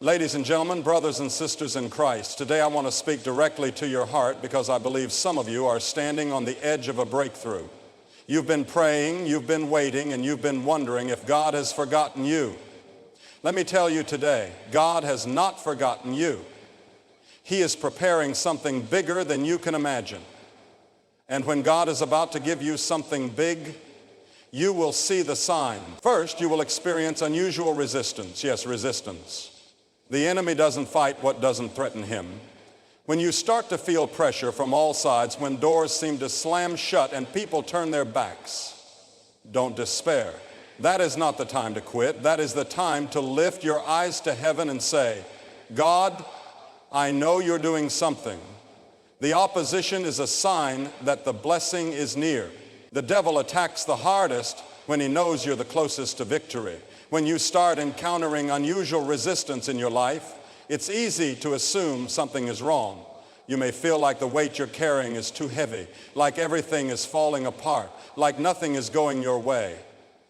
Ladies and gentlemen, brothers and sisters in Christ, today I want to speak directly to your heart because I believe some of you are standing on the edge of a breakthrough. You've been praying, you've been waiting, and you've been wondering if God has forgotten you. Let me tell you today, God has not forgotten you. He is preparing something bigger than you can imagine. And when God is about to give you something big, you will see the sign. First, you will experience unusual resistance. Yes, resistance. The enemy doesn't fight what doesn't threaten him. When you start to feel pressure from all sides, when doors seem to slam shut and people turn their backs, don't despair. That is not the time to quit. That is the time to lift your eyes to heaven and say, God, I know you're doing something. The opposition is a sign that the blessing is near. The devil attacks the hardest when he knows you're the closest to victory. When you start encountering unusual resistance in your life, it's easy to assume something is wrong. You may feel like the weight you're carrying is too heavy, like everything is falling apart, like nothing is going your way.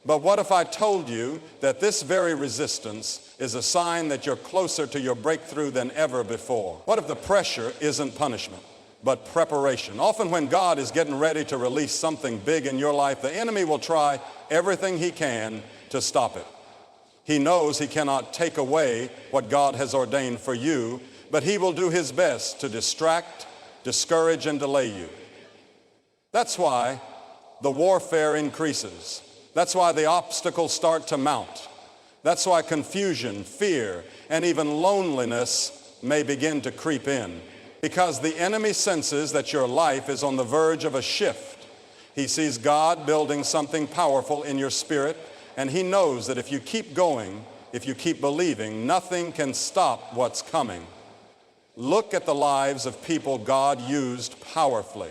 But what if I told you that this very resistance is a sign that you're closer to your breakthrough than ever before? What if the pressure isn't punishment, but preparation? Often when God is getting ready to release something big in your life, the enemy will try everything he can to stop it. He knows he cannot take away what God has ordained for you, but he will do his best to distract, discourage, and delay you. That's why the warfare increases. That's why the obstacles start to mount. That's why confusion, fear, and even loneliness may begin to creep in. Because the enemy senses that your life is on the verge of a shift. He sees God building something powerful in your spirit, and he knows that if you keep going, if you keep believing, nothing can stop what's coming. Look at the lives of people God used powerfully.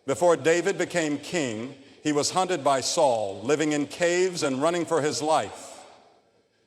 Before David became king, he was hunted by Saul, living in caves and running for his life.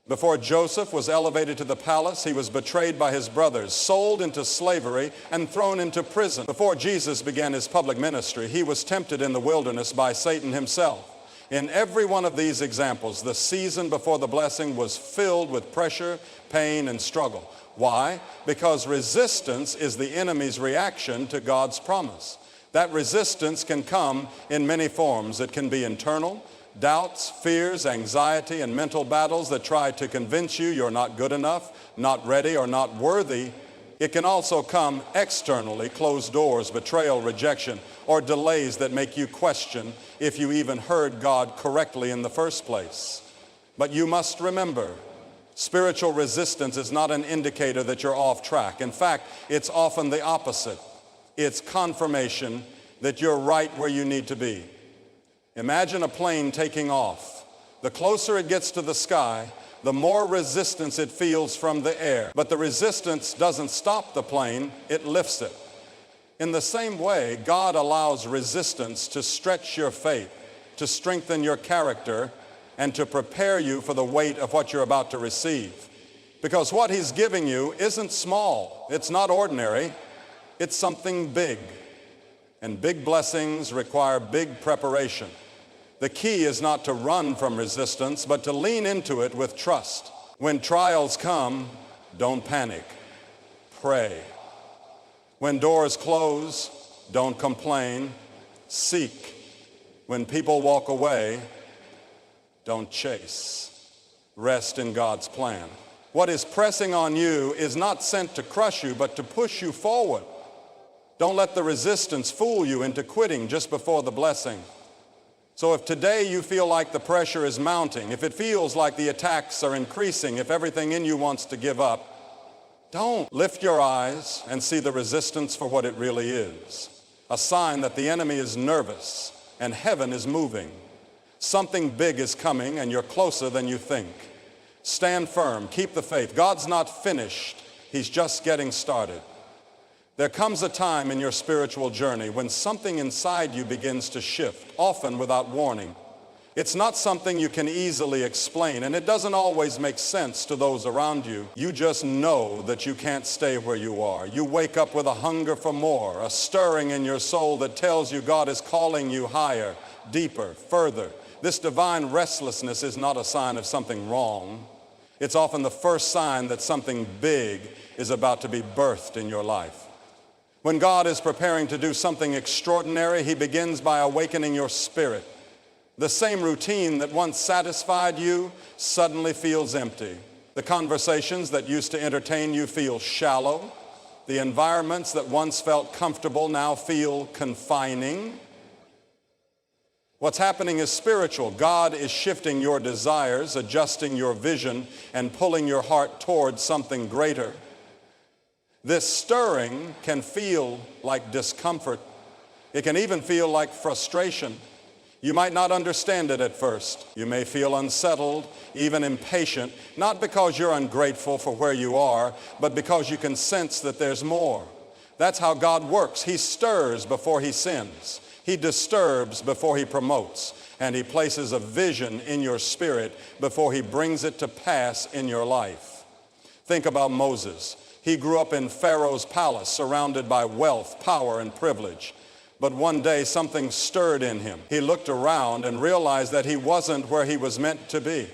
Before Joseph was elevated to the palace, he was betrayed by his brothers, sold into slavery, and thrown into prison. Before Jesus began his public ministry, he was tempted in the wilderness by Satan himself. In every one of these examples, the season before the blessing was filled with pressure, pain, and struggle. Why? Because resistance is the enemy's reaction to God's promise. That resistance can come in many forms. It can be internal, doubts, fears, anxiety, and mental battles that try to convince you you're not good enough, not ready, or not worthy. It can also come externally, closed doors, betrayal, rejection, or delays that make you question if you even heard God correctly in the first place. But you must remember, spiritual resistance is not an indicator that you're off track. In fact, it's often the opposite. It's confirmation that you're right where you need to be. Imagine a plane taking off. The closer it gets to the sky, the more resistance it feels from the air. But the resistance doesn't stop the plane, it lifts it. In the same way, God allows resistance to stretch your faith, to strengthen your character, and to prepare you for the weight of what you're about to receive. Because what he's giving you isn't small, it's not ordinary, it's something big. And big blessings require big preparation. The key is not to run from resistance, but to lean into it with trust. When trials come, don't panic. Pray. When doors close, don't complain. Seek. When people walk away, don't chase. Rest in God's plan. What is pressing on you is not sent to crush you, but to push you forward. Don't let the resistance fool you into quitting just before the blessing. So if today you feel like the pressure is mounting, if it feels like the attacks are increasing, if everything in you wants to give up, don't. Lift your eyes and see the resistance for what it really is. A sign that the enemy is nervous and heaven is moving. Something big is coming and you're closer than you think. Stand firm, keep the faith. God's not finished, he's just getting started. There comes a time in your spiritual journey when something inside you begins to shift, often without warning. It's not something you can easily explain, and it doesn't always make sense to those around you. You just know that you can't stay where you are. You wake up with a hunger for more, a stirring in your soul that tells you God is calling you higher, deeper, further. This divine restlessness is not a sign of something wrong. It's often the first sign that something big is about to be birthed in your life. When God is preparing to do something extraordinary, he begins by awakening your spirit. The same routine that once satisfied you suddenly feels empty. The conversations that used to entertain you feel shallow. The environments that once felt comfortable now feel confining. What's happening is spiritual. God is shifting your desires, adjusting your vision, and pulling your heart towards something greater. This stirring can feel like discomfort. It can even feel like frustration. You might not understand it at first. You may feel unsettled, even impatient, not because you're ungrateful for where you are, but because you can sense that there's more. That's how God works. He stirs before he sends. He disturbs before he promotes. And he places a vision in your spirit before he brings it to pass in your life. Think about Moses. He grew up in Pharaoh's palace, surrounded by wealth, power, and privilege. But one day something stirred in him. He looked around and realized that he wasn't where he was meant to be.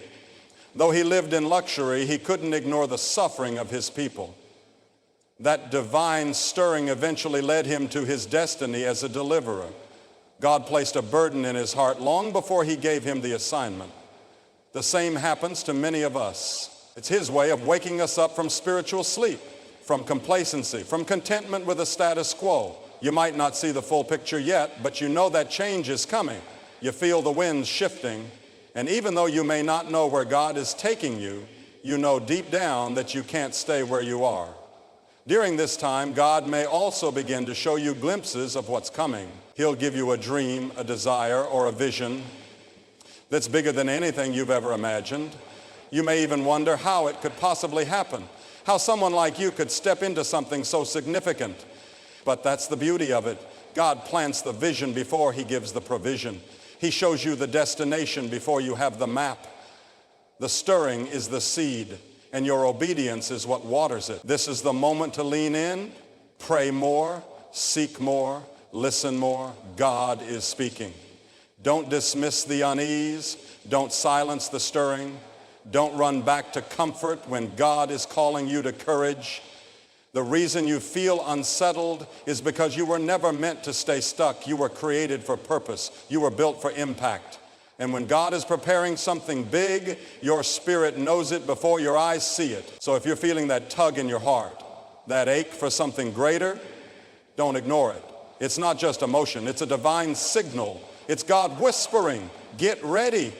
Though he lived in luxury, he couldn't ignore the suffering of his people. That divine stirring eventually led him to his destiny as a deliverer. God placed a burden in his heart long before he gave him the assignment. The same happens to many of us. It's his way of waking us up from spiritual sleep, from complacency, from contentment with the status quo. You might not see the full picture yet, but you know that change is coming. You feel the winds shifting, and even though you may not know where God is taking you, you know deep down that you can't stay where you are. During this time, God may also begin to show you glimpses of what's coming. He'll give you a dream, a desire, or a vision that's bigger than anything you've ever imagined. You may even wonder how it could possibly happen, how someone like you could step into something so significant. But that's the beauty of it. God plants the vision before he gives the provision. He shows you the destination before you have the map. The stirring is the seed, and your obedience is what waters it. This is the moment to lean in, pray more, seek more, listen more. God is speaking. Don't dismiss the unease. Don't silence the stirring. Don't run back to comfort when God is calling you to courage. The reason you feel unsettled is because you were never meant to stay stuck. You were created for purpose. You were built for impact. And when God is preparing something big, your spirit knows it before your eyes see it. So if you're feeling that tug in your heart, that ache for something greater, don't ignore it. It's not just emotion. It's a divine signal. It's God whispering, get ready.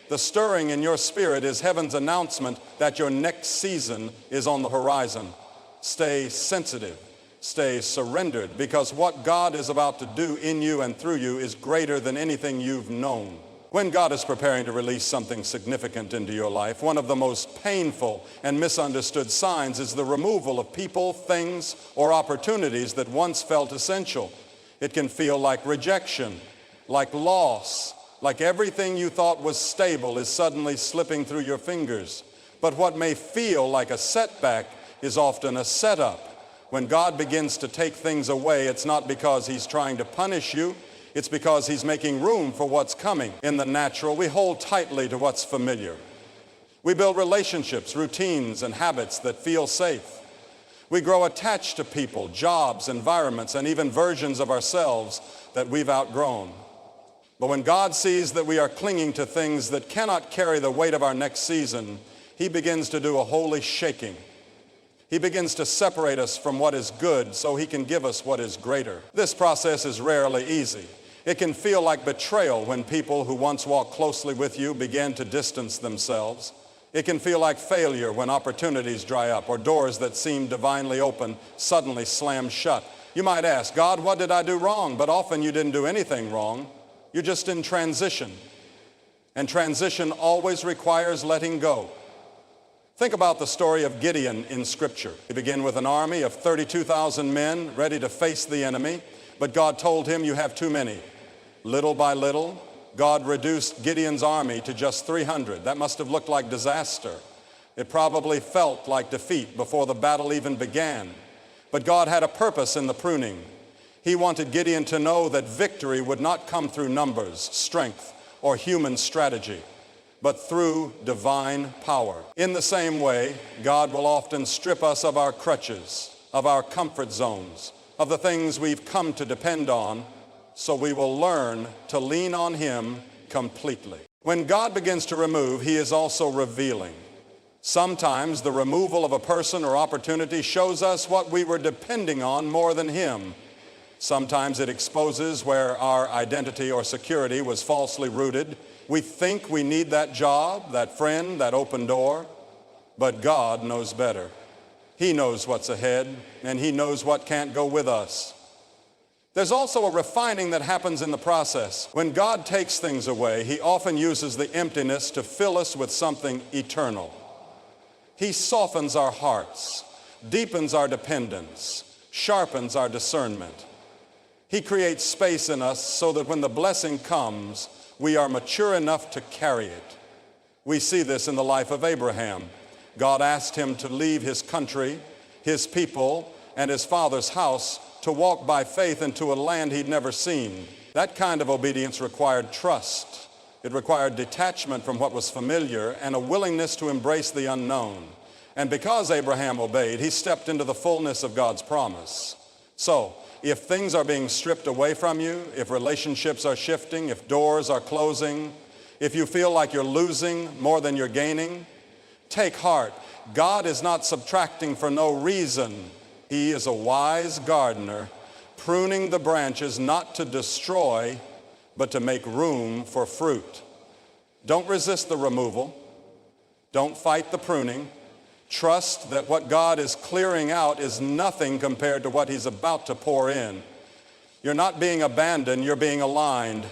The stirring in your spirit is heaven's announcement that your next season is on the horizon. Stay sensitive, stay surrendered, because what God is about to do in you and through you is greater than anything you've known. When God is preparing to release something significant into your life, one of the most painful and misunderstood signs is the removal of people, things, or opportunities that once felt essential. It can feel like rejection, like loss, like everything you thought was stable is suddenly slipping through your fingers. But what may feel like a setback is often a setup. When God begins to take things away, it's not because he's trying to punish you. It's because he's making room for what's coming. In the natural, we hold tightly to what's familiar. We build relationships, routines, and habits that feel safe. We grow attached to people, jobs, environments, and even versions of ourselves that we've outgrown. But when God sees that we are clinging to things that cannot carry the weight of our next season, he begins to do a holy shaking. He begins to separate us from what is good so he can give us what is greater. This process is rarely easy. It can feel like betrayal when people who once walked closely with you begin to distance themselves. It can feel like failure when opportunities dry up or doors that seem divinely open suddenly slam shut. You might ask, God, what did I do wrong? But often you didn't do anything wrong. You're just in transition. And transition always requires letting go. Think about the story of Gideon in Scripture. He began with an army of 32,000 men ready to face the enemy, but God told him, you have too many. Little by little, God reduced Gideon's army to just 300. That must have looked like disaster. It probably felt like defeat before the battle even began. But God had a purpose in the pruning. He wanted Gideon to know that victory would not come through numbers, strength, or human strategy. but through divine power. In the same way, God will often strip us of our crutches, of our comfort zones, of the things we've come to depend on, so we will learn to lean on Him completely. When God begins to remove, He is also revealing. Sometimes the removal of a person or opportunity shows us what we were depending on more than Him. Sometimes it exposes where our identity or security was falsely rooted. We think we need that job, that friend, that open door, but God knows better. He knows what's ahead, and He knows what can't go with us. There's also a refining that happens in the process. When God takes things away, He often uses the emptiness to fill us with something eternal. He softens our hearts, deepens our dependence, sharpens our discernment. He creates space in us so that when the blessing comes, we are mature enough to carry it. We see this in the life of Abraham. God asked him to leave his country, his people, and his father's house to walk by faith into a land he'd never seen. That kind of obedience required trust. It required detachment from what was familiar and a willingness to embrace the unknown. And because Abraham obeyed, he stepped into the fullness of God's promise. So, if things are being stripped away from you, if relationships are shifting, if doors are closing, if you feel like you're losing more than you're gaining, take heart. God is not subtracting for no reason. He is a wise gardener, pruning the branches not to destroy, but to make room for fruit. Don't resist the removal. Don't fight the pruning. Trust that what God is clearing out is nothing compared to what He's about to pour in. You're not being abandoned, you're being aligned.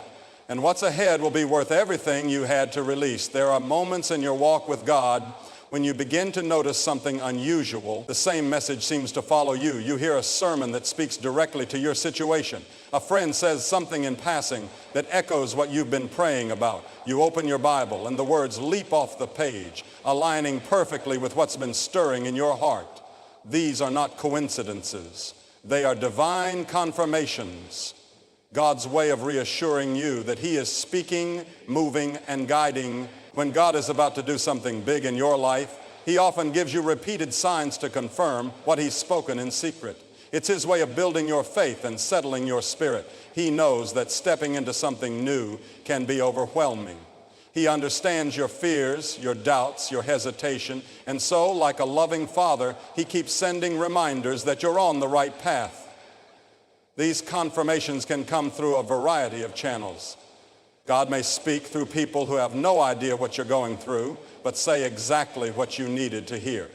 And what's ahead will be worth everything you had to release. There are moments in your walk with God when you begin to notice something unusual. The same message seems to follow you. You hear a sermon that speaks directly to your situation. A friend says something in passing that echoes what you've been praying about. You open your Bible and the words leap off the page, aligning perfectly with what's been stirring in your heart. These are not coincidences. They are divine confirmations. God's way of reassuring you that He is speaking, moving, and guiding. When God is about to do something big in your life, He often gives you repeated signs to confirm what He's spoken in secret. It's His way of building your faith and settling your spirit. He knows that stepping into something new can be overwhelming. He understands your fears, your doubts, your hesitation, and so, like a loving father, He keeps sending reminders that you're on the right path. These confirmations can come through a variety of channels. God may speak through people who have no idea what you're going through, but say exactly what you needed to hear.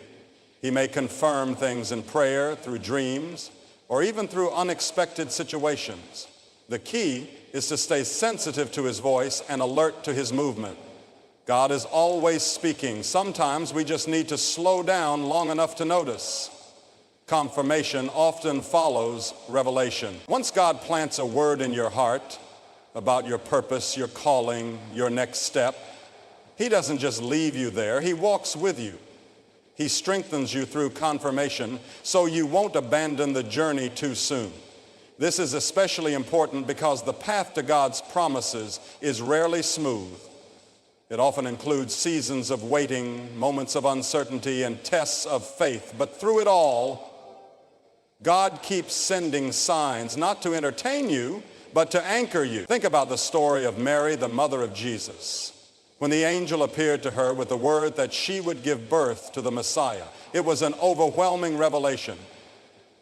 He may confirm things in prayer, through dreams, or even through unexpected situations. The key is to stay sensitive to His voice and alert to His movement. God is always speaking. Sometimes we just need to slow down long enough to notice. Confirmation often follows revelation. Once God plants a word in your heart about your purpose, your calling, your next step, He doesn't just leave you there. He walks with you. He strengthens you through confirmation so you won't abandon the journey too soon. This is especially important because the path to God's promises is rarely smooth. It often includes seasons of waiting, moments of uncertainty, and tests of faith. But through it all, God keeps sending signs, not to entertain you, but to anchor you. Think about the story of Mary, the mother of Jesus. When the angel appeared to her with the word that she would give birth to the Messiah, it was an overwhelming revelation.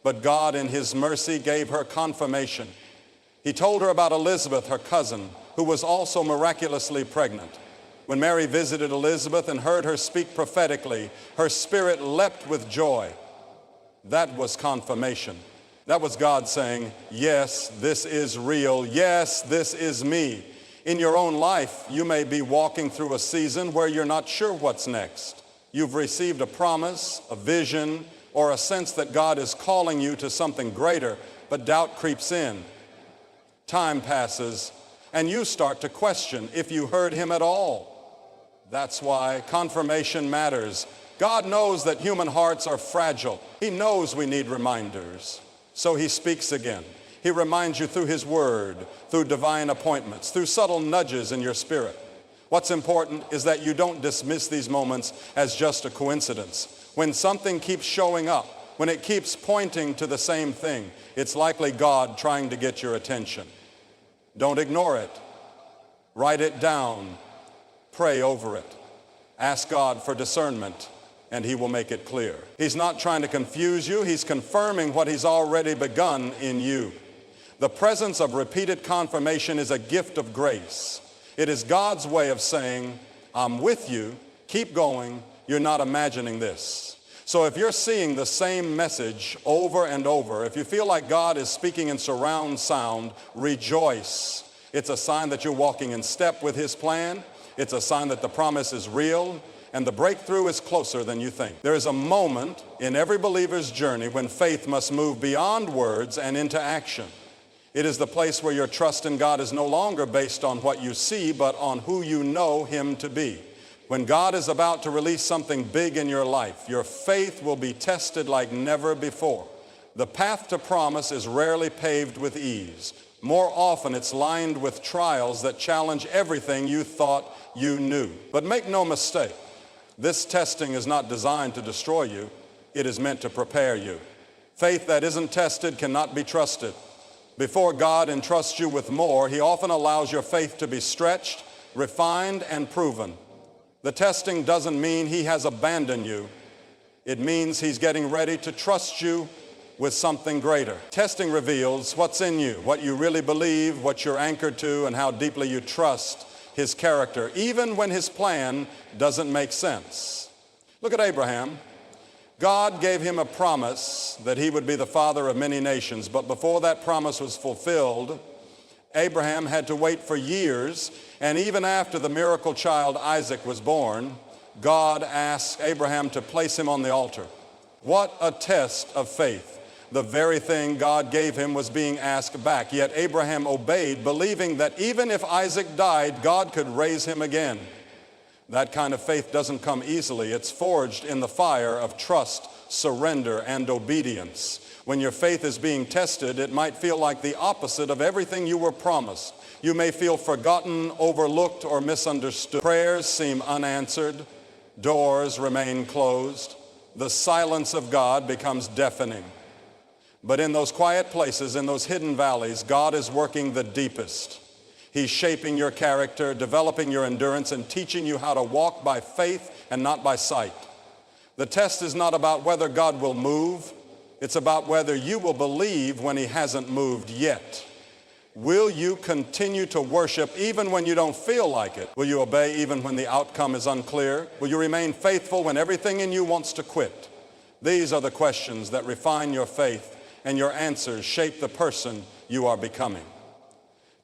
But God, in His mercy, gave her confirmation. He told her about Elizabeth, her cousin, who was also miraculously pregnant. When Mary visited Elizabeth and heard her speak prophetically, her spirit leapt with joy. That was confirmation. That was God saying, yes, this is real. Yes, this is me. In your own life, you may be walking through a season where you're not sure what's next. You've received a promise, a vision, or a sense that God is calling you to something greater, but doubt creeps in. Time passes, and you start to question if you heard Him at all. That's why confirmation matters. God knows that human hearts are fragile. He knows we need reminders. So He speaks again. He reminds you through His word, through divine appointments, through subtle nudges in your spirit. What's important is that you don't dismiss these moments as just a coincidence. When something keeps showing up, when it keeps pointing to the same thing, it's likely God trying to get your attention. Don't ignore it. Write it down. Pray over it. Ask God for discernment, and He will make it clear. He's not trying to confuse you. He's confirming what He's already begun in you. The presence of repeated confirmation is a gift of grace. It is God's way of saying, I'm with you, keep going, you're not imagining this. So if you're seeing the same message over and over, if you feel like God is speaking in surround sound, rejoice. It's a sign that you're walking in step with His plan. It's a sign that the promise is real and the breakthrough is closer than you think. There is a moment in every believer's journey when faith must move beyond words and into action. It is the place where your trust in God is no longer based on what you see, but on who you know Him to be. When God is about to release something big in your life, your faith will be tested like never before. The path to promise is rarely paved with ease. More often it's lined with trials that challenge everything you thought you knew. But make no mistake, this testing is not designed to destroy you. It is meant to prepare you. Faith that isn't tested cannot be trusted. Before God entrusts you with more, He often allows your faith to be stretched, refined, and proven. The testing doesn't mean He has abandoned you. It means He's getting ready to trust you with something greater. Testing reveals what's in you, what you really believe, what you're anchored to, and how deeply you trust His character, even when His plan doesn't make sense. Look at Abraham. God gave him a promise that he would be the father of many nations, but before that promise was fulfilled, Abraham had to wait for years, and even after the miracle child Isaac was born, God asked Abraham to place him on the altar. What a test of faith. The very thing God gave him was being asked back, yet Abraham obeyed, believing that even if Isaac died, God could raise him again. That kind of faith doesn't come easily. It's forged in the fire of trust, surrender, and obedience. When your faith is being tested, it might feel like the opposite of everything you were promised. You may feel forgotten, overlooked, or misunderstood. Prayers seem unanswered. Doors remain closed. The silence of God becomes deafening. But in those quiet places, in those hidden valleys, God is working the deepest. He's shaping your character, developing your endurance, and teaching you how to walk by faith and not by sight. The test is not about whether God will move. It's about whether you will believe when He hasn't moved yet. Will you continue to worship even when you don't feel like it? Will you obey even when the outcome is unclear? Will you remain faithful when everything in you wants to quit? These are the questions that refine your faith, and your answers shape the person you are becoming.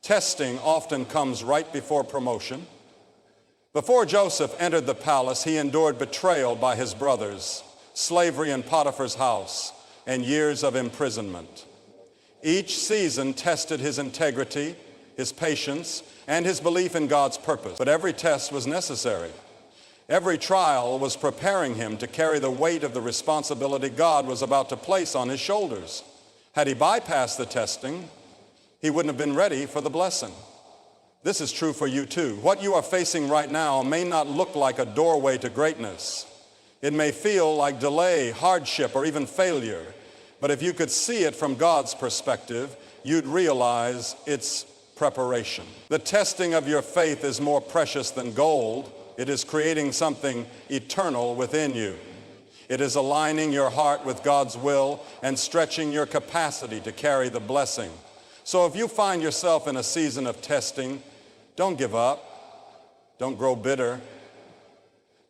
Testing often comes right before promotion. Before Joseph entered the palace, he endured betrayal by his brothers, slavery in Potiphar's house, and years of imprisonment. Each season tested his integrity, his patience, and his belief in God's purpose. But every test was necessary. Every trial was preparing him to carry the weight of the responsibility God was about to place on his shoulders. Had he bypassed the testing, he wouldn't have been ready for the blessing. This is true for you too. What you are facing right now may not look like a doorway to greatness. It may feel like delay, hardship, or even failure. But if you could see it from God's perspective, you'd realize it's preparation. The testing of your faith is more precious than gold. It is creating something eternal within you. It is aligning your heart with God's will and stretching your capacity to carry the blessing. So if you find yourself in a season of testing, don't give up. Don't grow bitter.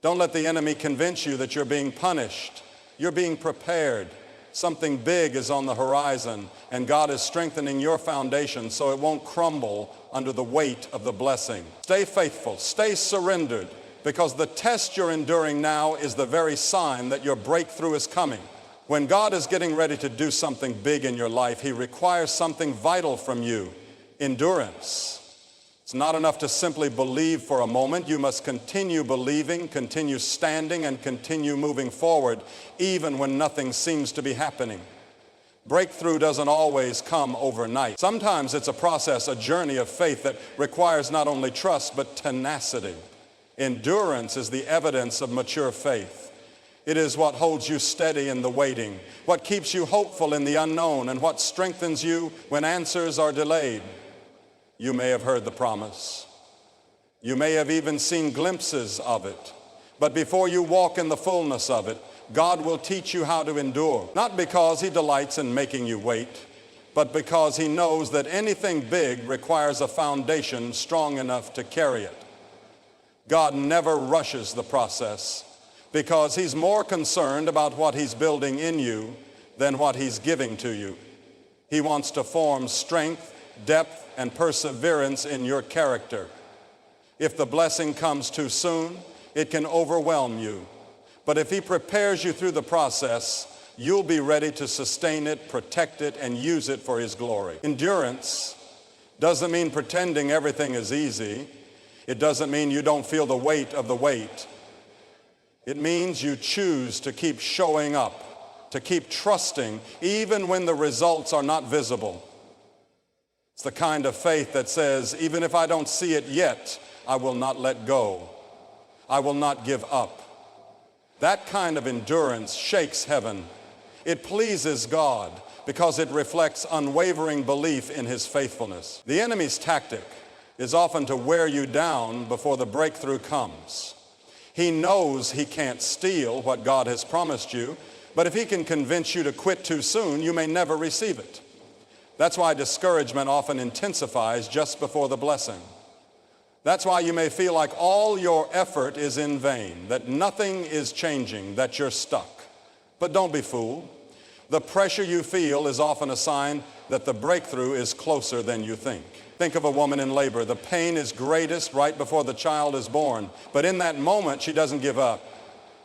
Don't let the enemy convince you that you're being punished. You're being prepared. Something big is on the horizon, and God is strengthening your foundation so it won't crumble under the weight of the blessing. Stay faithful. Stay surrendered, because the test you're enduring now is the very sign that your breakthrough is coming. When God is getting ready to do something big in your life, He requires something vital from you: endurance. It's not enough to simply believe for a moment. You must continue believing, continue standing, and continue moving forward, even when nothing seems to be happening. Breakthrough doesn't always come overnight. Sometimes it's a process, a journey of faith that requires not only trust but tenacity. Endurance is the evidence of mature faith. It is what holds you steady in the waiting, what keeps you hopeful in the unknown, and what strengthens you when answers are delayed. You may have heard the promise. You may have even seen glimpses of it. But before you walk in the fullness of it, God will teach you how to endure, not because he delights in making you wait, but because he knows that anything big requires a foundation strong enough to carry it. God never rushes the process because he's more concerned about what he's building in you than what he's giving to you. He wants to form strength, depth, and perseverance in your character. If the blessing comes too soon, it can overwhelm you. But if he prepares you through the process, you'll be ready to sustain it, protect it, and use it for his glory. Endurance doesn't mean pretending everything is easy. It doesn't mean you don't feel the weight of the wait. It means you choose to keep showing up, to keep trusting, even when the results are not visible. It's the kind of faith that says, even if I don't see it yet, I will not let go. I will not give up. That kind of endurance shakes heaven. It pleases God because it reflects unwavering belief in his faithfulness. The enemy's tactic is often to wear you down before the breakthrough comes. He knows he can't steal what God has promised you, but if he can convince you to quit too soon, you may never receive it. That's why discouragement often intensifies just before the blessing. That's why you may feel like all your effort is in vain, that nothing is changing, that you're stuck. But don't be fooled. The pressure you feel is often a sign that the breakthrough is closer than you think. Think of a woman in labor. The pain is greatest right before the child is born. But in that moment, she doesn't give up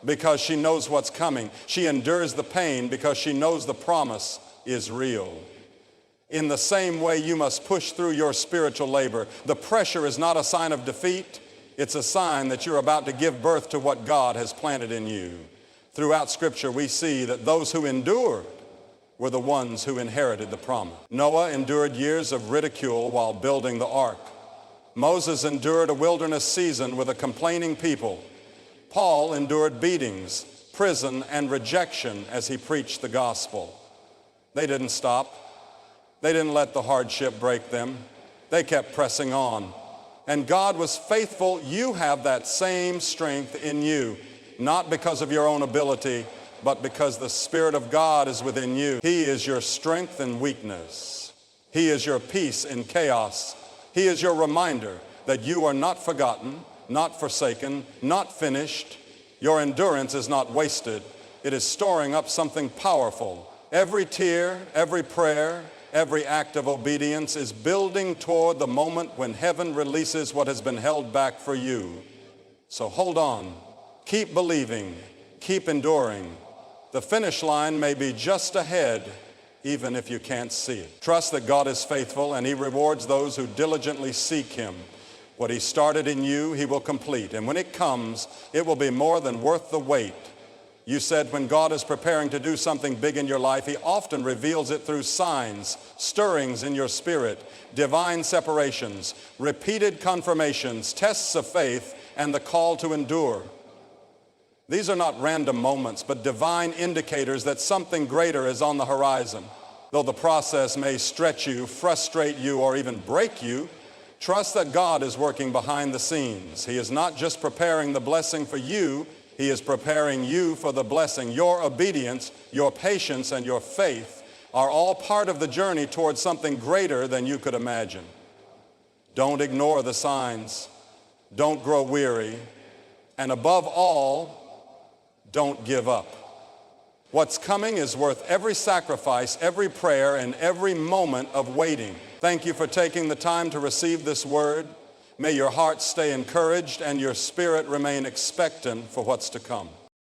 because she knows what's coming. She endures the pain because she knows the promise is real. In the same way, you must push through your spiritual labor. The pressure is not a sign of defeat. It's a sign that you're about to give birth to what God has planted in you. Throughout Scripture, we see that those who endured were the ones who inherited the promise. Noah endured years of ridicule while building the ark. Moses endured a wilderness season with a complaining people. Paul endured beatings, prison, and rejection as he preached the gospel. They didn't stop. They didn't let the hardship break them. They kept pressing on. And God was faithful. You have that same strength in you, not because of your own ability, but because the Spirit of God is within you. He is your strength in weakness. He is your peace in chaos. He is your reminder that you are not forgotten, not forsaken, not finished. Your endurance is not wasted. It is storing up something powerful. Every tear, every prayer, every act of obedience is building toward the moment when heaven releases what has been held back for you. So hold on. Keep believing. Keep enduring. The finish line may be just ahead, even if you can't see it. Trust that God is faithful and he rewards those who diligently seek him. What he started in you, he will complete. And when it comes, it will be more than worth the wait. You said when God is preparing to do something big in your life, he often reveals it through signs, stirrings in your spirit, divine separations, repeated confirmations, tests of faith, and the call to endure. These are not random moments, but divine indicators that something greater is on the horizon. Though the process may stretch you, frustrate you, or even break you, trust that God is working behind the scenes. He is not just preparing the blessing for you, he is preparing you for the blessing. Your obedience, your patience, and your faith are all part of the journey towards something greater than you could imagine. Don't ignore the signs. Don't grow weary. And above all, don't give up. What's coming is worth every sacrifice, every prayer, and every moment of waiting. Thank you for taking the time to receive this word. May your heart stay encouraged and your spirit remain expectant for what's to come.